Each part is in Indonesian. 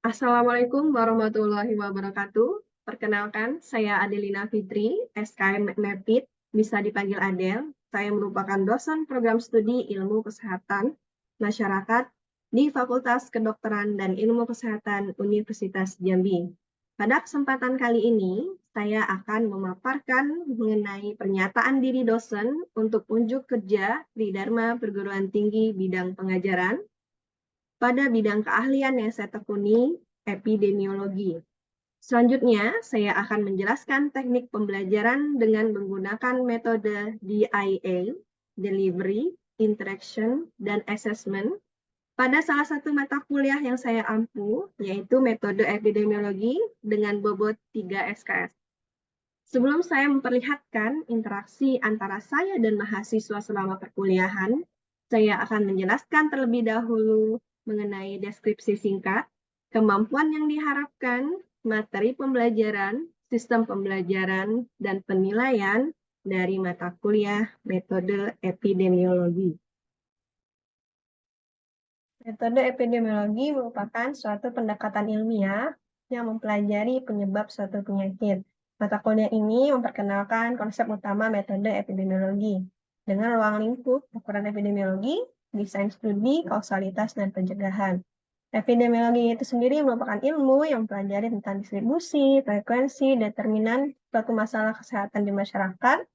Assalamualaikum warahmatullahi wabarakatuh. Perkenalkan, saya Adelina Fitri, SKM MEPIT, bisa dipanggil Adel. Saya merupakan dosen program studi Ilmu Kesehatan Masyarakat di Fakultas Kedokteran dan Ilmu Kesehatan Universitas Jambi. Pada kesempatan kali ini, saya akan memaparkan mengenai pernyataan diri dosen untuk unjuk kerja di Dharma Perguruan Tinggi bidang pengajaran pada bidang keahlian yang saya tekuni, epidemiologi. Selanjutnya, saya akan menjelaskan teknik pembelajaran dengan menggunakan metode DIA, Delivery, Interaction, dan Assessment, pada salah satu mata kuliah yang saya ampu, yaitu metode epidemiologi dengan bobot 3 SKS. Sebelum saya memperlihatkan interaksi antara saya dan mahasiswa selama perkuliahan, saya akan menjelaskan terlebih dahulu mengenai deskripsi singkat, kemampuan yang diharapkan, materi pembelajaran, sistem pembelajaran, dan penilaian dari mata kuliah metode epidemiologi. Metode epidemiologi merupakan suatu pendekatan ilmiah yang mempelajari penyebab suatu penyakit. Mata kuliah ini memperkenalkan konsep utama metode epidemiologi dengan ruang lingkup ukuran epidemiologi, desain studi, kausalitas, dan pencegahan. Epidemiologi itu sendiri merupakan ilmu yang mempelajari tentang distribusi, frekuensi, determinan suatu masalah kesehatan di masyarakat,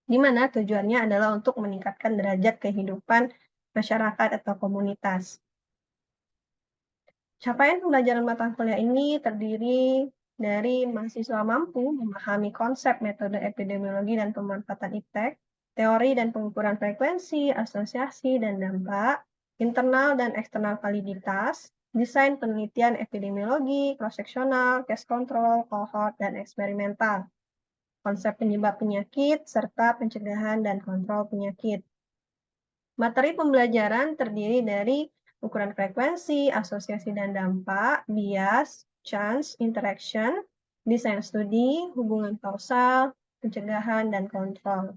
di mana tujuannya adalah untuk meningkatkan derajat kehidupan masyarakat atau komunitas. Capaian pembelajaran mata kuliah ini terdiri dari mahasiswa mampu memahami konsep metode epidemiologi dan pemanfaatan iptek, teori dan pengukuran frekuensi, asosiasi dan dampak, internal dan eksternal validitas, desain penelitian epidemiologi, cross-sectional, case control, cohort, dan eksperimental, konsep penyebab penyakit, serta pencegahan dan kontrol penyakit. Materi pembelajaran terdiri dari ukuran frekuensi, asosiasi dan dampak, bias, chance, interaction, desain studi, hubungan kausal, pencegahan, dan kontrol.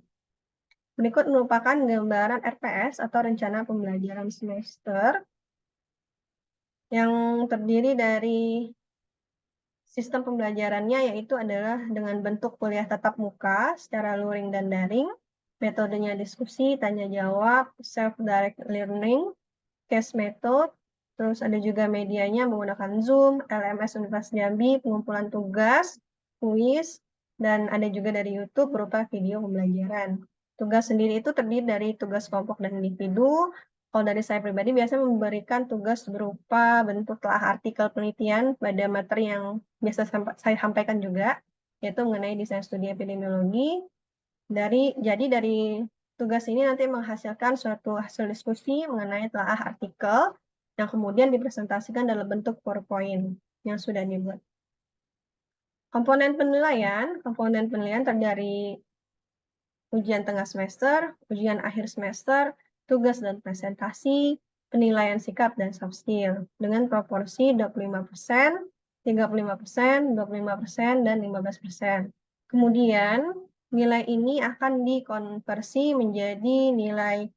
Berikut merupakan gambaran RPS atau rencana pembelajaran semester yang terdiri dari sistem pembelajarannya, yaitu adalah dengan bentuk kuliah tatap muka secara luring dan daring, metodenya diskusi, tanya jawab, self-direct learning, case method, terus ada juga medianya menggunakan Zoom, LMS Universitas Jambi, pengumpulan tugas, kuis, dan ada juga dari YouTube berupa video pembelajaran. Tugas sendiri itu terdiri dari tugas kelompok dan individu. Kalau dari saya pribadi biasanya memberikan tugas berupa bentuk telah artikel penelitian pada materi yang biasa saya sampaikan juga, yaitu mengenai desain studi epidemiologi. Jadi dari tugas ini nanti menghasilkan suatu hasil diskusi mengenai telaah artikel yang kemudian dipresentasikan dalam bentuk PowerPoint yang sudah dibuat. Komponen penilaian terdiri dari ujian tengah semester, ujian akhir semester, tugas dan presentasi, penilaian sikap dan soft skill dengan proporsi 25%, 35%, 25%, dan 15%. Kemudian nilai ini akan dikonversi menjadi nilai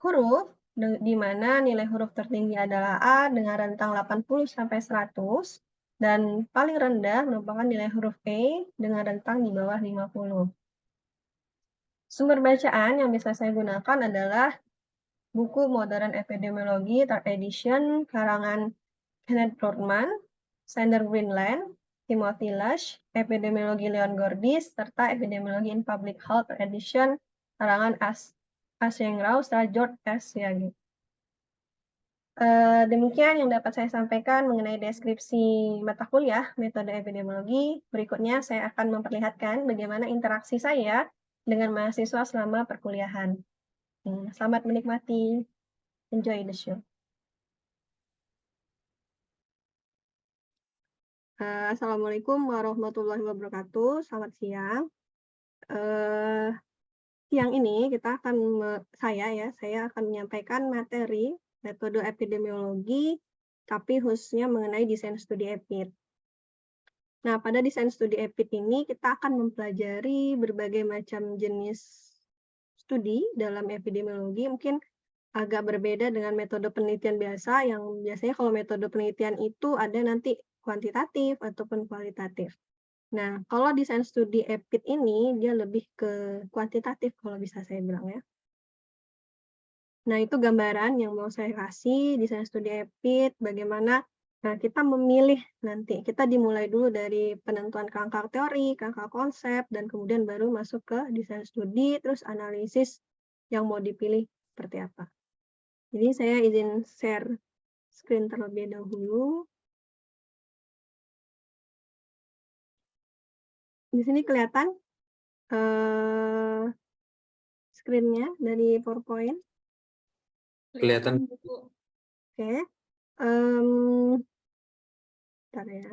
huruf, di mana nilai huruf tertinggi adalah A dengan rentang 80 sampai 100, dan paling rendah merupakan nilai huruf E dengan rentang di bawah 50. Sumber bacaan yang bisa saya gunakan adalah buku Modern Epidemiologi Third Edition karangan Kenneth Broadman, Sander Greenland, Timothy Lush, Epidemiologi Leon Gordis, serta Epidemiologi in Public Health Third Edition karangan Asheng Rao serta George S. Yagi. Demikian yang dapat saya sampaikan mengenai deskripsi mata kuliah metode epidemiologi. Berikutnya saya akan memperlihatkan bagaimana interaksi saya dengan mahasiswa selama perkuliahan. Selamat menikmati. Enjoy the show. Assalamualaikum warahmatullahi wabarakatuh. Selamat siang. Siang ini saya akan menyampaikan materi metode epidemiologi, tapi khususnya mengenai desain studi EPID. Nah, pada desain studi EPID ini kita akan mempelajari berbagai macam jenis studi dalam epidemiologi. Mungkin agak berbeda dengan metode penelitian biasa yang biasanya kalau metode penelitian itu ada nanti kuantitatif ataupun kualitatif. Nah, kalau desain studi EPID ini dia lebih ke kuantitatif kalau bisa saya bilang ya. Nah, itu gambaran yang mau saya kasih desain studi EPID, bagaimana kita memilih nanti. Kita dimulai dulu dari penentuan kerangka teori, kerangka konsep, dan kemudian baru masuk ke desain studi, terus analisis yang mau dipilih seperti apa. Jadi saya izin share screen terlebih dahulu. Di sini kelihatan screen-nya dari PowerPoint. Kelihatan. Oke. Bentar ya.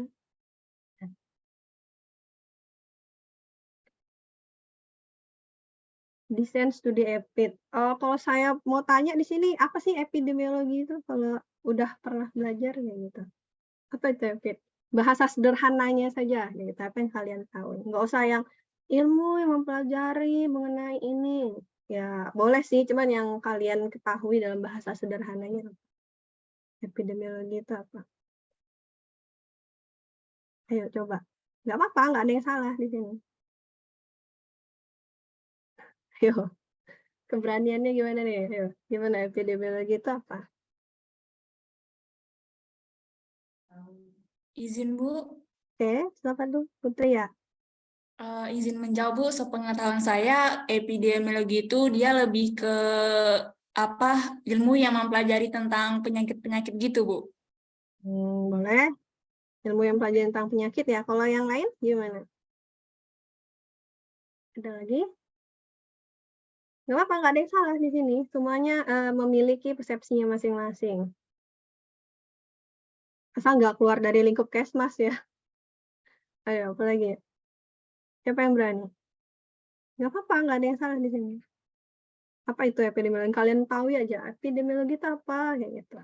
Desain studi EPID. Kalau saya mau tanya di sini, apa sih epidemiologi itu? Kalau udah pernah belajar ya gitu. Apa itu EPID? Bahasa sederhananya saja, gitu. Apa yang kalian tahu? Nggak usah yang ilmu yang mempelajari mengenai ini. Ya, boleh sih, cuman yang kalian ketahui dalam bahasa sederhananya. Epidemiologi itu apa? Ayo coba. Nggak apa-apa, nggak ada yang salah di sini. Ayo, keberaniannya gimana nih? Ayo, gimana epidemiologi itu apa? Izin Bu, Oke, silakan tuh Putri ya. izin menjawab Bu, sepengetahuan saya epidemiologi itu dia lebih ke apa ilmu yang mempelajari tentang penyakit-penyakit gitu Bu. Boleh. Ilmu yang pelajaran tentang penyakit ya. Kalau yang lain gimana? Ada lagi? Nggak apa-apa, nggak ada yang salah di sini. Semuanya memiliki persepsinya masing-masing. Asal nggak keluar dari lingkup Kesmas ya. Ayo, apa lagi? Siapa yang berani? Nggak apa-apa, nggak ada yang salah di sini. Apa itu epidemiologi? Kalian tahu ya aja, epidemiologi itu apa? Kayak gitu.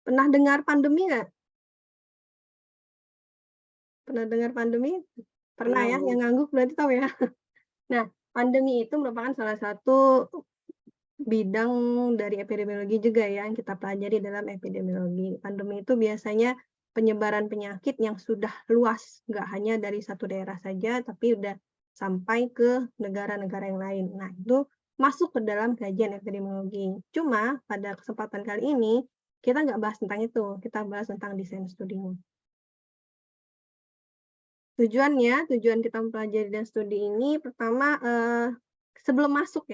Pernah dengar pandemi nggak? Pernah dengar pandemi? Pernah ya? Yang ngangguk berarti tahu ya. Nah, pandemi itu merupakan salah satu bidang dari epidemiologi juga ya yang kita pelajari dalam epidemiologi. Pandemi itu biasanya penyebaran penyakit yang sudah luas, nggak hanya dari satu daerah saja, tapi udah sampai ke negara-negara yang lain. Nah, itu masuk ke dalam kajian epidemiologi. Cuma pada kesempatan kali ini, kita nggak bahas tentang itu, kita bahas tentang desain studinya. Tujuan kita mempelajari dan studi ini, pertama, sebelum masuk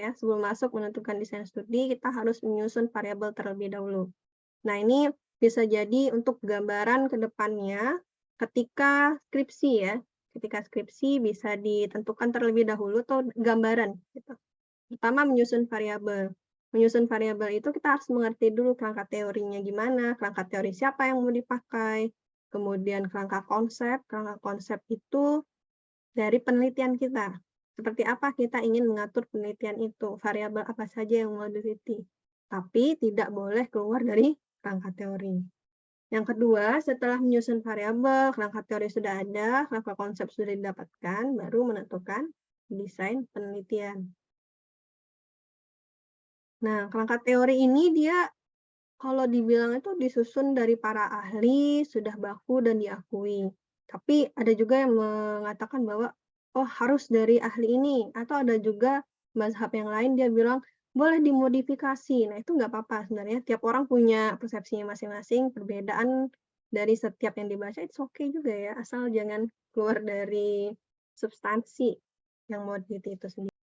menentukan desain studi, kita harus menyusun variabel terlebih dahulu. Nah, ini bisa jadi untuk gambaran ke depannya ketika skripsi ya. Ketika skripsi bisa ditentukan terlebih dahulu atau gambaran gitu. Pertama menyusun variabel. Menyusun variabel itu kita harus mengerti dulu kerangka teorinya gimana, kerangka teori siapa yang mau dipakai, kemudian kerangka konsep itu dari penelitian kita. Seperti apa kita ingin mengatur penelitian itu, variabel apa saja yang mau diteliti. Tapi tidak boleh keluar dari kerangka teori. Yang kedua, setelah menyusun variabel, kerangka teori sudah ada, kerangka konsep sudah didapatkan, baru menentukan desain penelitian. Nah, kerangka teori ini dia kalau dibilang itu disusun dari para ahli, sudah baku dan diakui. Tapi ada juga yang mengatakan bahwa, oh harus dari ahli ini. Atau ada juga mazhab yang lain dia bilang, boleh dimodifikasi. Nah itu nggak apa-apa sebenarnya. Tiap orang punya persepsinya masing-masing, perbedaan dari setiap yang dibaca, itu oke juga ya. Asal jangan keluar dari substansi yang mau diteliti itu sendiri.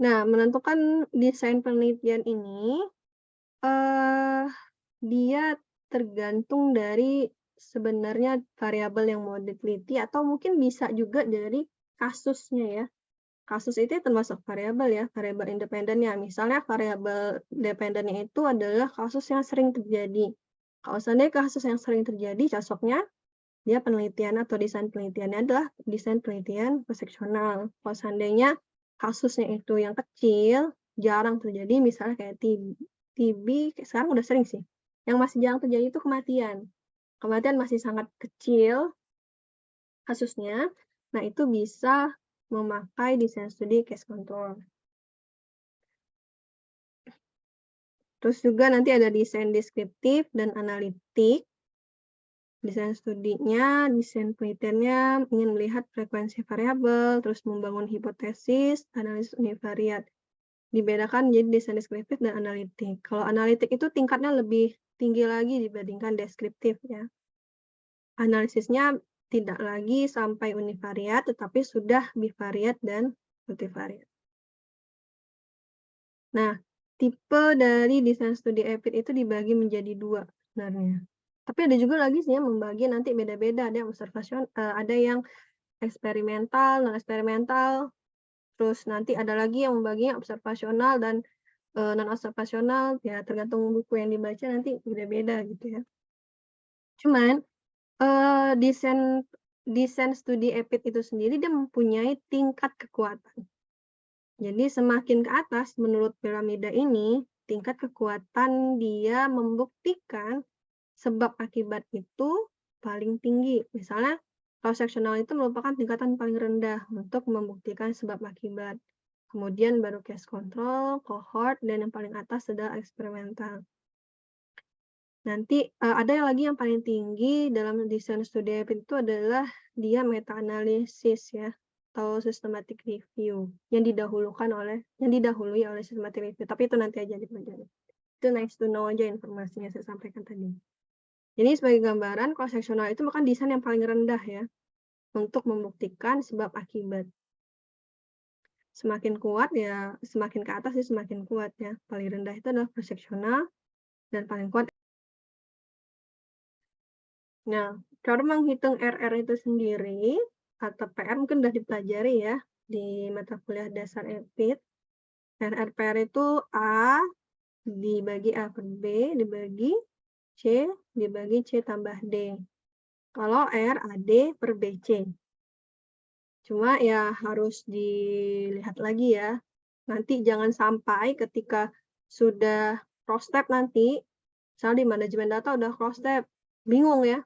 Nah, menentukan desain penelitian ini, dia tergantung dari sebenarnya variabel yang mau diteliti atau mungkin bisa juga dari kasusnya ya. Kasus itu termasuk variabel ya, variabel independennya. Misalnya variabel dependennya itu adalah kasus yang sering terjadi. Kalau seandainya kasus yang sering terjadi, cocoknya dia penelitian atau desain penelitiannya adalah desain penelitian konseksional. Kalau seandainya kasusnya itu yang kecil, jarang terjadi, misalnya kayak TB sekarang udah sering sih. Yang masih jarang terjadi itu kematian. Kematian masih sangat kecil kasusnya. Nah, itu bisa memakai desain studi case control. Terus juga nanti ada desain deskriptif dan analitik. Desain studinya, desain penelitiannya ingin melihat frekuensi variabel, terus membangun hipotesis, analisis univariat. Dibedakan menjadi desain deskriptif dan analitik. Kalau analitik itu tingkatnya lebih tinggi lagi dibandingkan deskriptif ya. Analisisnya tidak lagi sampai univariat, tetapi sudah bivariat dan multivariat. Nah, tipe dari desain studi EPID itu dibagi menjadi 2 sebenarnya. Tapi ada juga lagi sih yang membagi nanti beda-beda, ada yang observasional, ada yang eksperimental, non eksperimental, terus nanti ada lagi yang membaginya observasional dan non observasional, ya tergantung buku yang dibaca nanti beda-beda gitu ya. Cuman desain studi EPID itu sendiri dia mempunyai tingkat kekuatan. Jadi semakin ke atas menurut piramida ini, tingkat kekuatan dia membuktikan sebab akibat itu paling tinggi. Misalnya, cross-sectional itu merupakan tingkatan paling rendah untuk membuktikan sebab akibat. Kemudian baru case control, cohort, dan yang paling atas adalah eksperimental. Nanti ada yang lagi yang paling tinggi dalam desain studi EPID itu adalah dia meta-analisis ya, atau systematic review yang didahului oleh systematic review. Tapi itu nanti aja dipelajari. Itu nice to know aja informasinya saya sampaikan tadi. Jadi sebagai gambaran, cross-sectional itu merupakan desain yang paling rendah ya, untuk membuktikan sebab akibat. Semakin kuat ya, semakin ke atas ya semakin kuat ya. Paling rendah itu adalah cross-sectional, dan paling kuat. Nah, cara menghitung RR itu sendiri, atau PR mungkin sudah dipelajari ya, di mata kuliah dasar EPID. RR-PR itu A dibagi A per B, dibagi C, dibagi C tambah D. Kalau R, AD per BC. Cuma ya harus dilihat lagi ya. Nanti jangan sampai ketika sudah cross-step nanti, misalnya di manajemen data udah cross-step, bingung ya.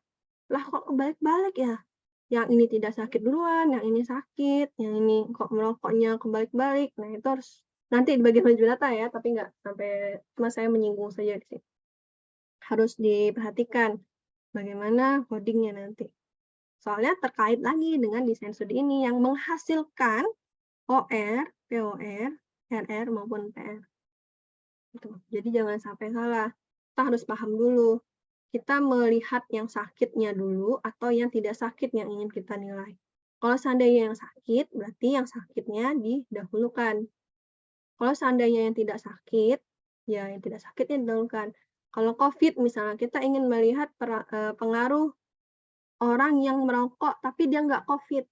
Lah kok kebalik-balik ya? Yang ini tidak sakit duluan, yang ini sakit, yang ini kok merokoknya kebalik-balik. Nah itu harus nanti di bagian manajemen data ya, tapi nggak sampai, cuma saya menyinggung saja di sini. Harus diperhatikan bagaimana codingnya nanti. Soalnya terkait lagi dengan desain studi ini yang menghasilkan OR, POR, RR maupun PR. Gitu. Jadi jangan sampai salah. Kita harus paham dulu. Kita melihat yang sakitnya dulu atau yang tidak sakit yang ingin kita nilai. Kalau seandainya yang sakit, berarti yang sakitnya didahulukan. Kalau seandainya yang tidak sakit, ya yang tidak sakitnya didahulukan. Kalau COVID misalnya, kita ingin melihat pengaruh orang yang merokok tapi dia nggak COVID.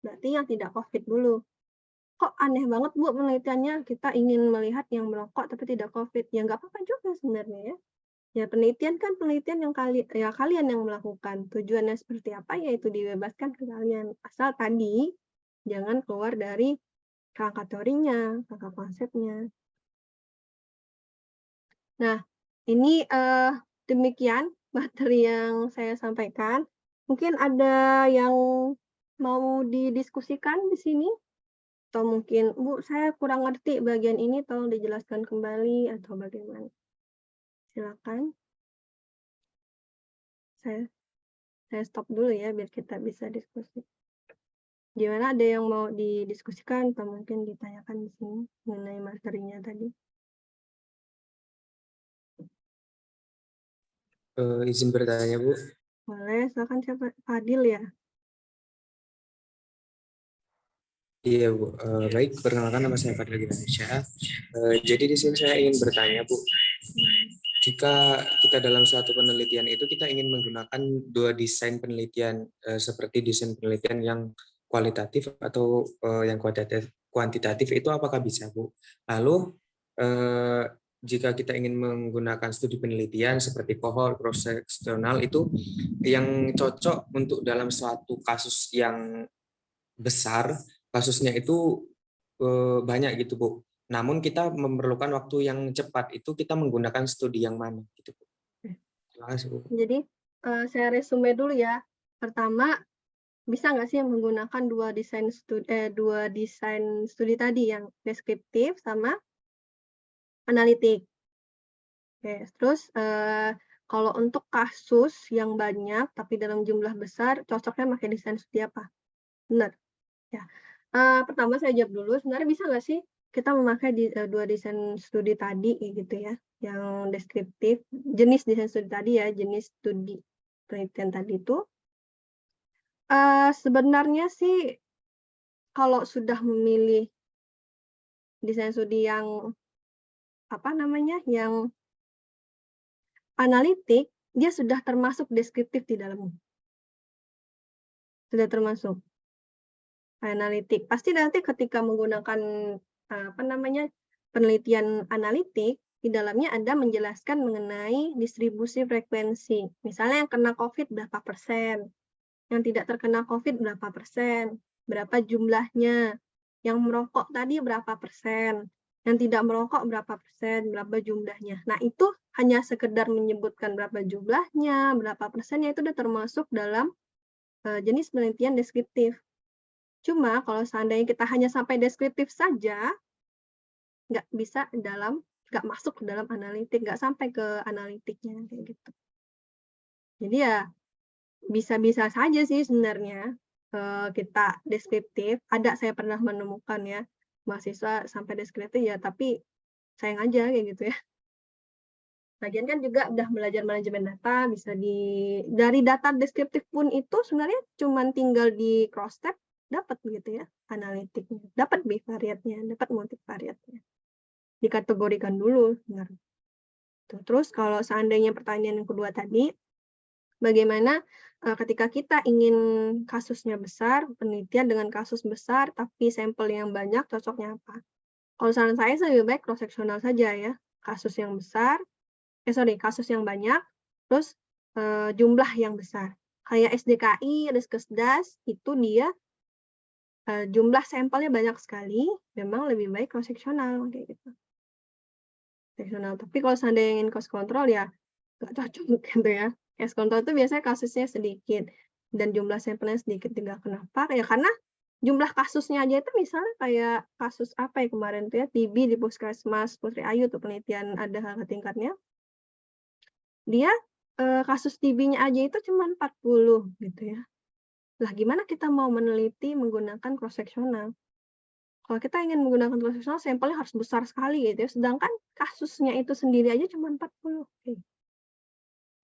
Berarti yang tidak COVID dulu. Kok aneh banget Bu penelitiannya, kita ingin melihat yang merokok tapi tidak COVID. Ya nggak apa-apa juga sebenarnya ya. Ya penelitian kan penelitian yang kalian yang melakukan. Tujuannya seperti apa ya itu dibebaskan ke kalian. Asal tadi jangan keluar dari kerangka teorinya, kerangka konsepnya. Nah, ini demikian materi yang saya sampaikan. Mungkin ada yang mau didiskusikan di sini? Atau mungkin, Bu, saya kurang ngerti bagian ini, tolong dijelaskan kembali, atau bagaimana? Silakan. Saya stop dulu ya, biar kita bisa diskusi. Gimana, ada yang mau didiskusikan, atau mungkin ditanyakan di sini mengenai materinya tadi? Izin bertanya, Bu. Boleh, silakan siapa? Fadil ya? Iya, Bu. Baik, perkenalkan nama saya Fadil Ginansya. Jadi di sini saya ingin bertanya, Bu. Jika kita dalam suatu penelitian itu kita ingin menggunakan dua desain penelitian, seperti desain penelitian yang kualitatif atau yang kuantitatif, itu apakah bisa, Bu? Lalu jika kita ingin menggunakan studi penelitian seperti cohort, cross-sectional, itu yang cocok untuk dalam suatu kasus yang besar, kasusnya itu banyak gitu, Bu. Namun kita memerlukan waktu yang cepat, itu kita menggunakan studi yang mana gitu, Bu. Terima kasih, Bu. Jadi, saya resume dulu ya. Pertama, bisa nggak sih menggunakan dua desain studi tadi, yang deskriptif sama analitik. Oke, terus kalau untuk kasus yang banyak tapi dalam jumlah besar, cocoknya pakai desain studi apa? Benar, ya. Pertama saya jawab dulu, sebenarnya bisa nggak sih kita memakai dua desain studi tadi gitu ya, yang deskriptif, jenis desain studi tadi ya, jenis studi penelitian tadi itu, sebenarnya sih kalau sudah memilih desain studi yang, apa namanya, yang analitik, dia sudah termasuk deskriptif di dalamnya. Sudah termasuk analitik. Pasti nanti ketika menggunakan, apa namanya, penelitian analitik, di dalamnya ada menjelaskan mengenai distribusi frekuensi. Misalnya yang kena COVID berapa persen, yang tidak terkena COVID berapa persen, berapa jumlahnya, yang merokok tadi berapa persen, yang tidak merokok berapa persen, berapa jumlahnya. Nah, itu hanya sekedar menyebutkan berapa jumlahnya, berapa persennya, itu sudah termasuk dalam jenis penelitian deskriptif. Cuma kalau seandainya kita hanya sampai deskriptif saja, nggak masuk ke dalam analitik, nggak sampai ke analitiknya, kayak gitu. Jadi ya bisa-bisa saja sih sebenarnya kita deskriptif. Saya pernah menemukan ya, mahasiswa sampai deskriptif ya, tapi sayang aja kayak gitu ya. Lagian kan juga udah belajar manajemen data, bisa dari data deskriptif pun itu sebenarnya cuman tinggal di cross tab dapat gitu ya analitiknya, dapat bivariatnya, dapat multivariatnya. Dikategorikan dulu sebenarnya. Terus kalau seandainya pertanyaan yang kedua tadi, bagaimana ketika kita ingin kasusnya besar, penelitian dengan kasus besar tapi sampel yang banyak, cocoknya apa? Kalau saran saya lebih baik cross sectional saja ya, kasus yang besar, kasus yang banyak, terus jumlah yang besar. Kayak SDKI, Riskesdas, itu dia jumlah sampelnya banyak sekali, memang lebih baik cross sectional kayak gitu. Sectional. Tapi kalau seandainya ingin cost control ya nggak cocok gitu ya. Cost control itu biasanya kasusnya sedikit dan jumlah sampelnya sedikit juga. Kenapa? Ya karena jumlah kasusnya aja itu misalnya kayak kasus apa ya kemarin tuh ya, TB di Puskesmas Putri Ayu tuh penelitian ada kakak tingkatnya. Dia kasus TB-nya aja itu cuma 40 gitu ya. Lah gimana kita mau meneliti menggunakan cross sectional? Kalau kita ingin menggunakan cross sectional, sampelnya harus besar sekali gitu ya. Sedangkan kasusnya itu sendiri aja cuma 40.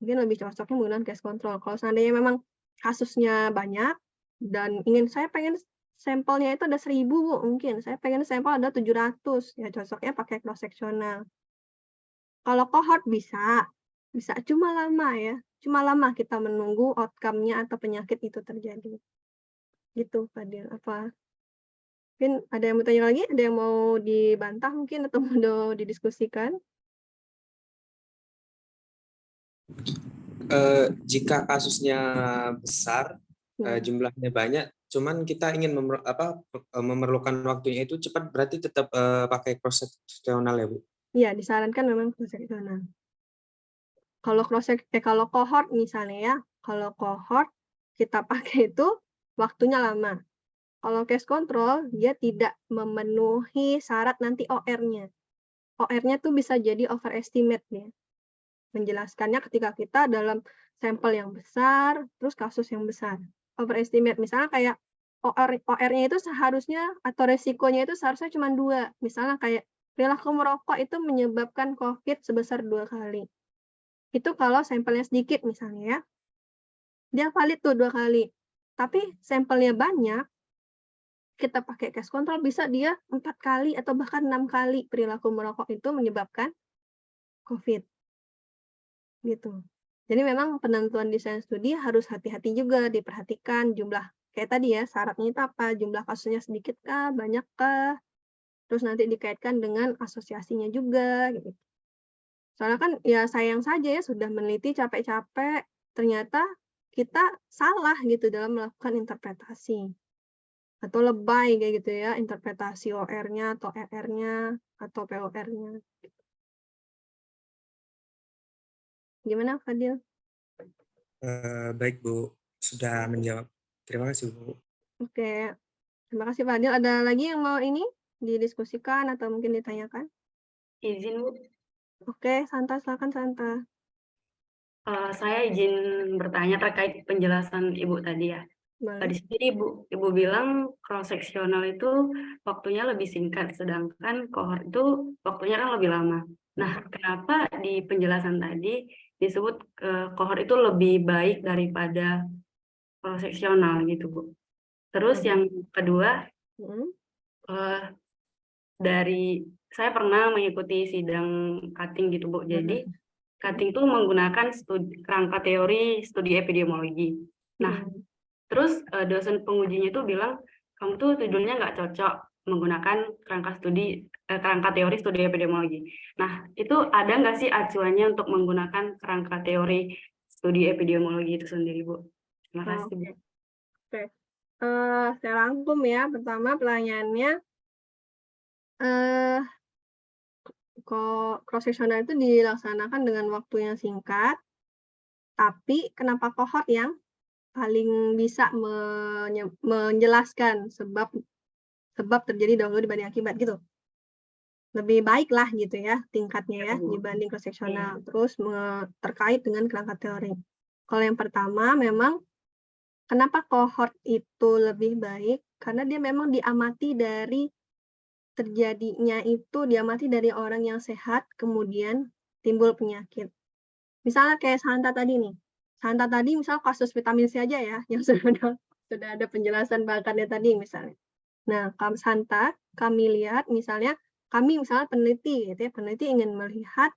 Mungkin lebih cocoknya menggunakan case control. Kalau seandainya memang kasusnya banyak dan saya pengen sampelnya itu ada 1.000 Bu, mungkin. Saya pengen sampel ada 700, ya cocoknya pakai cross sectional. Kalau cohort bisa cuma lama ya. Cuma lama kita menunggu outcome-nya atau penyakit itu terjadi. Gitu, Fadil. Mungkin ada yang mau tanya lagi? Ada yang mau dibantah mungkin atau mau didiskusikan? Jika kasusnya besar, Nah, jumlahnya banyak, cuman kita ingin memerlukan waktunya itu cepat, berarti tetap pakai cross sectional ya Bu? iya disarankan memang cross sectional. Kalau cohort misalnya ya, kalau cohort kita pakai itu waktunya lama. Kalau case control dia tidak memenuhi syarat nanti OR-nya. OR-nya tuh bisa jadi overestimate ya. Menjelaskannya ketika kita dalam sampel yang besar, terus kasus yang besar. Overestimate misalnya kayak OR-nya itu seharusnya atau resikonya itu seharusnya cuma 2. Misalnya kayak perilaku merokok itu menyebabkan COVID sebesar 2 kali. Itu kalau sampelnya sedikit misalnya ya, dia valid tuh 2 kali. Tapi sampelnya banyak, kita pakai case control bisa dia 4 kali atau bahkan 6 kali perilaku merokok itu menyebabkan COVID. Gitu. Jadi memang penentuan desain studi harus hati-hati juga, diperhatikan jumlah, kayak tadi ya, syaratnya itu apa, jumlah kasusnya sedikit kah, banyak kah, terus nanti dikaitkan dengan asosiasinya juga, gitu. Soalnya kan ya sayang saja ya sudah meneliti capek-capek, ternyata kita salah gitu dalam melakukan interpretasi. Atau lebay kayak gitu ya, interpretasi OR-nya atau ER-nya atau POR-nya. Gimana Fadil? Baik Bu, sudah menjawab. Terima kasih Bu. Oke, terima kasih Fadil. Ada lagi yang mau ini didiskusikan atau mungkin ditanyakan? Izin Bu. Oke, Santa, silakan Santa. Saya izin bertanya terkait penjelasan Ibu tadi ya. Boleh. Di sini Ibu bilang cross sectional itu waktunya lebih singkat, sedangkan cohort itu waktunya kan lebih lama. Nah, kenapa di penjelasan tadi disebut cohort itu lebih baik daripada cross sectional gitu, Bu? Terus yang kedua, Hmm. dari saya pernah mengikuti sidang cutting gitu, Bu. Jadi cutting itu menggunakan kerangka teori studi epidemiologi. Nah, terus dosen pengujinya itu bilang, kamu tuh tidurnya nggak cocok menggunakan kerangka teori studi epidemiologi. Nah, itu ada nggak sih acuannya untuk menggunakan kerangka teori studi epidemiologi itu sendiri, Bu? Terima kasih, Bu. Oke. Saya rangkum ya. Pertama pertanyaannya, cross-sectional itu dilaksanakan dengan waktu yang singkat, tapi kenapa cohort yang paling bisa menjelaskan sebab terjadi dahulu dibanding akibat gitu. Lebih baik lah gitu ya tingkatnya ya dibanding cross-sectional. Terus terkait dengan kerangka teori. Kalau yang pertama memang kenapa cohort itu lebih baik? Karena dia memang diamati dari dari orang yang sehat kemudian timbul penyakit. Misalnya kayak Santa tadi nih. Santa tadi misal kasus vitamin C aja ya yang sudah ada penjelasan bahannya tadi misalnya. Nah, Santa, kami lihat misalnya peneliti gitu ya, peneliti ingin melihat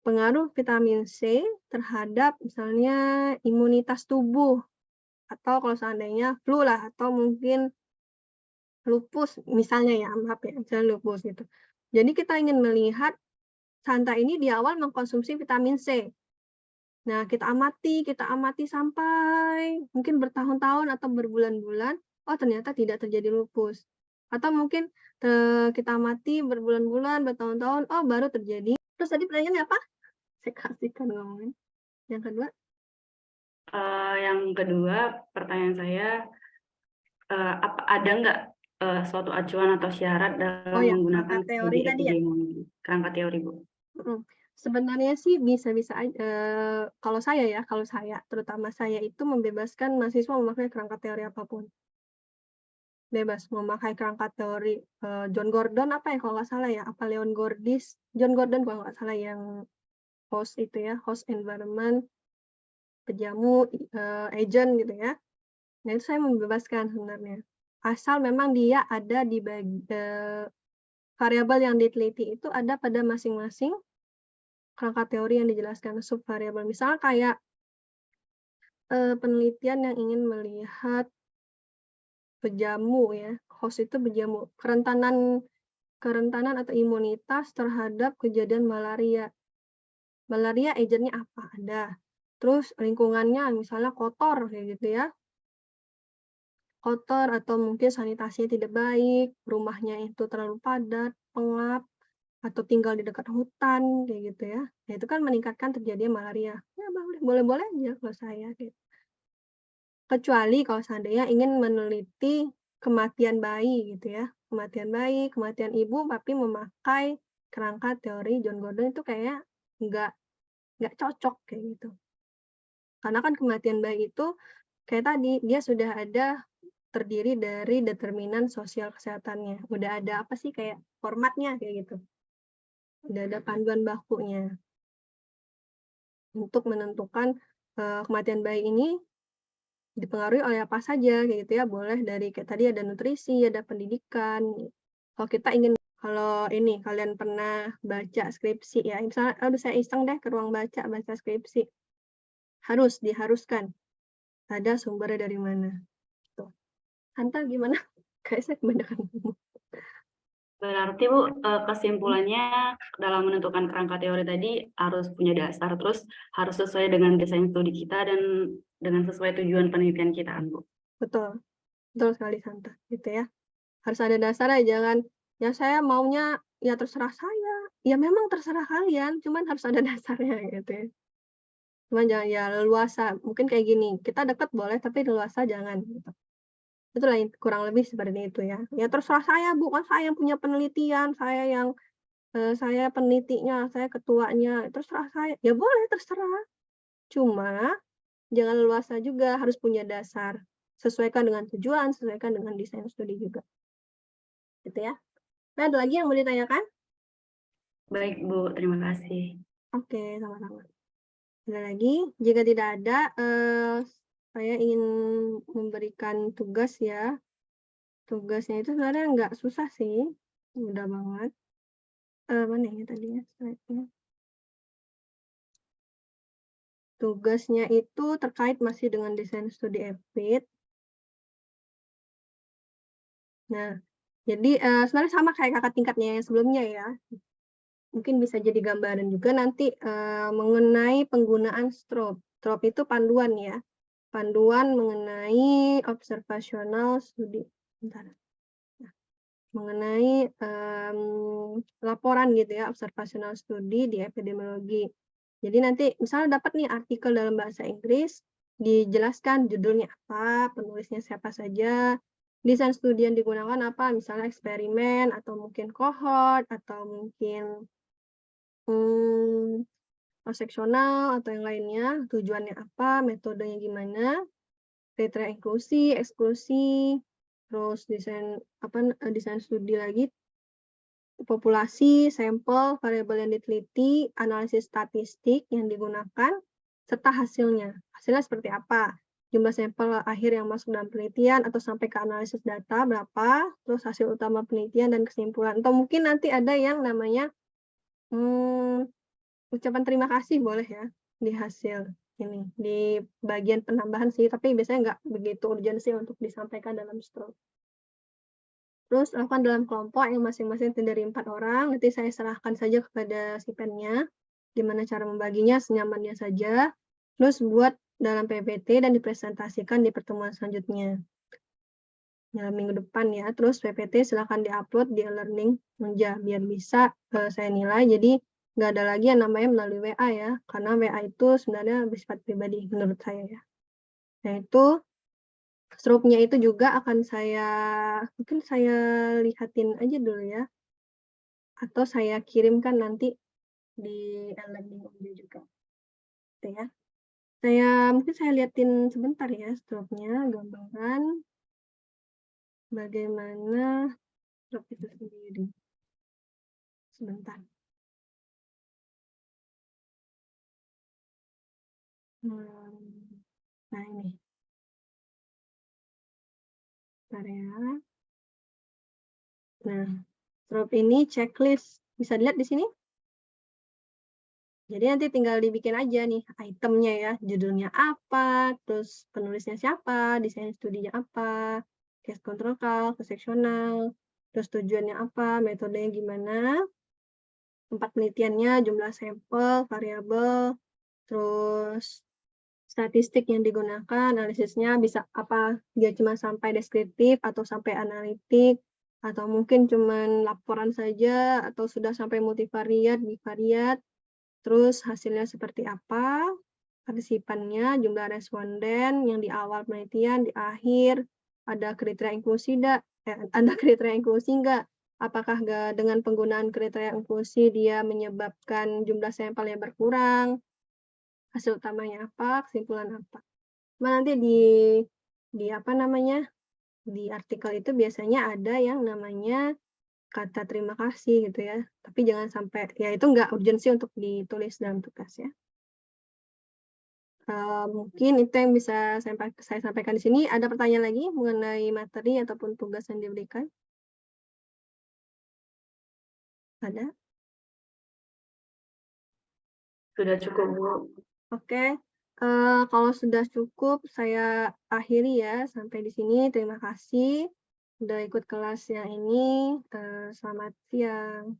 pengaruh vitamin C terhadap misalnya imunitas tubuh atau kalau seandainya flu lah atau mungkin lupus misalnya ya, maaf ya, misalnya lupus gitu. Jadi kita ingin melihat Santa ini di awal mengkonsumsi vitamin C. Nah, kita amati sampai mungkin bertahun-tahun atau berbulan-bulan, oh ternyata tidak terjadi lupus. Atau mungkin kita amati berbulan-bulan, bertahun-tahun, oh baru terjadi. Terus tadi pertanyaannya apa? Saya kasihkan ngomongin. Yang kedua? Yang kedua, pertanyaan saya, ada nggak suatu acuan atau syarat dalam menggunakan kerangka teori studi tadi ya? epidemiologi, kerangka teori, Bu? Sebenarnya sih bisa-bisa kalau saya, terutama saya itu membebaskan mahasiswa memakai kerangka teori apapun. Bebas memakai kerangka teori John Gordon apa ya kalau nggak salah ya, apa Leon Gordis, John Gordon kalau nggak salah yang host itu ya, host environment, pejamu, agent gitu ya. Nah itu saya membebaskan sebenarnya. Asal memang dia ada di variabel yang diteliti itu ada pada masing-masing kerangka teori yang dijelaskan subvariabel. Misalnya kayak penelitian yang ingin melihat pejamu ya, host itu pejamu, kerentanan atau imunitas terhadap kejadian malaria. Malaria agentnya apa? Ada. Terus lingkungannya misalnya kotor kayak gitu ya. Kotor atau mungkin sanitasinya tidak baik, rumahnya itu terlalu padat, pengap, atau tinggal di dekat hutan kayak gitu ya. Nah, itu kan meningkatkan terjadinya malaria. Ya boleh-boleh aja kalau saya gitu. Kecuali kalau seandainya ingin meneliti kematian bayi gitu ya. Kematian bayi, kematian ibu, tapi memakai kerangka teori John Gordon itu kayaknya nggak cocok kayak gitu. Karena kan kematian bayi itu kayak tadi, dia sudah ada terdiri dari determinan sosial kesehatannya. Udah ada apa sih kayak formatnya kayak gitu. Udah ada panduan bakunya. Untuk menentukan kematian bayi ini dipengaruhi oleh apa saja kayak gitu ya, boleh dari kayak tadi ada nutrisi, ada pendidikan. Kalau ini kalian pernah baca skripsi ya, misalnya saya iseng deh ke ruang baca skripsi, diharuskan ada sumbernya dari mana. Tuh. Hanta gimana? Kayak saya kebanyakan ngomong. Berarti Bu, kesimpulannya dalam menentukan kerangka teori tadi harus punya dasar, terus harus sesuai dengan desain studi kita dan dengan sesuai tujuan penelitian kita, Bu. Betul sekali Santa, gitu ya. Harus ada dasarnya, jangan ya saya maunya ya terserah saya. Ya memang terserah kalian, cuman harus ada dasarnya gitu ya. Cuman jangan ya leluasa, mungkin kayak gini, kita dekat boleh tapi leluasa jangan gitu. Itulah kurang lebih seperti itu ya. Ya terserah saya, bukan saya yang punya penelitian, saya yang saya penelitinya, saya ketuanya, terserah saya. Ya boleh, terserah. Cuma jangan leluasa juga, harus punya dasar. Sesuaikan dengan tujuan, sesuaikan dengan desain studi juga. Gitu ya. Nah, ada lagi yang mau ditanyakan? Baik, Bu. Terima kasih. Oke, sama-sama. Ada lagi? Jika tidak ada, saya ingin memberikan tugas ya. Tugasnya itu sebenarnya nggak susah sih. Mudah banget. Mana ya tadinya slide-nya? Tugasnya itu terkait masih dengan desain studi EPID. Nah, jadi sebenarnya sama kayak kakak tingkatnya yang sebelumnya ya. Mungkin bisa jadi gambaran juga nanti mengenai penggunaan STROP. STROP itu panduan ya. Panduan mengenai observasional studi. Bentar. Nah, mengenai laporan gitu ya, observasional studi di epidemiologi. Jadi nanti misalnya dapat nih artikel dalam bahasa Inggris, dijelaskan judulnya apa, penulisnya siapa saja, desain studi yang digunakan apa, misalnya eksperimen, atau mungkin cohort, atau mungkin cross-sectional, atau yang lainnya, tujuannya apa, metodenya gimana, kriteria inklusi, eksklusi, terus desain studi lagi, populasi, sampel, variabel yang diteliti, analisis statistik yang digunakan, serta hasilnya. Hasilnya seperti apa? Jumlah sampel akhir yang masuk dalam penelitian atau sampai ke analisis data berapa, terus hasil utama penelitian dan kesimpulan. Atau mungkin nanti ada yang namanya ucapan terima kasih boleh ya di hasil ini, di bagian penambahan sih, tapi biasanya nggak begitu urgensi untuk disampaikan dalam stroke. Terus lakukan dalam kelompok yang masing-masing terdiri 4 orang. Nanti saya serahkan saja kepada si pennya, gimana cara membaginya senyamannya saja. Terus buat dalam PPT dan dipresentasikan di pertemuan selanjutnya. Dalam minggu depan ya. Terus PPT silakan diupload di e-learning Menja biar bisa saya nilai. Jadi nggak ada lagi yang namanya melalui WA ya. Karena WA itu sebenarnya bersifat pribadi menurut saya ya. Nah itu Stroke-nya itu juga akan mungkin saya lihatin aja dulu ya, atau saya kirimkan nanti di e-learning juga, gitu ya. Mungkin saya lihatin sebentar ya stroke-nya, gambaran bagaimana stroke itu sendiri. Sebentar. Nah ini. Bentar ya. Nah, stroke ini checklist. Bisa dilihat di sini? Jadi nanti tinggal dibikin aja nih itemnya ya, judulnya apa, terus penulisnya siapa, desain studinya apa, case control call, cross-sectional, terus tujuannya apa, metodenya gimana, tempat penelitiannya, jumlah sampel, variabel, terus statistik yang digunakan, analisisnya bisa apa, dia cuma sampai deskriptif atau sampai analitik, atau mungkin cuma laporan saja, atau sudah sampai multivariat, bivariat, terus hasilnya seperti apa, partisipannya, jumlah responden yang di awal penelitian, di akhir, ada kriteria inklusi nggak? Apakah dengan penggunaan kriteria inklusi dia menyebabkan jumlah sampel yang berkurang, hasil utamanya apa, kesimpulan apa. Nah, nanti di artikel itu biasanya ada yang namanya kata terima kasih gitu ya. Tapi jangan sampai, ya itu nggak urgensi untuk ditulis dalam tugas ya. Mungkin itu yang bisa saya sampaikan di sini. Ada pertanyaan lagi mengenai materi ataupun tugas yang diberikan? Ada? Sudah cukup, Bu. Oke. Kalau sudah cukup, saya akhiri ya. Sampai di sini. Terima kasih sudah ikut kelas yang ini. Selamat siang.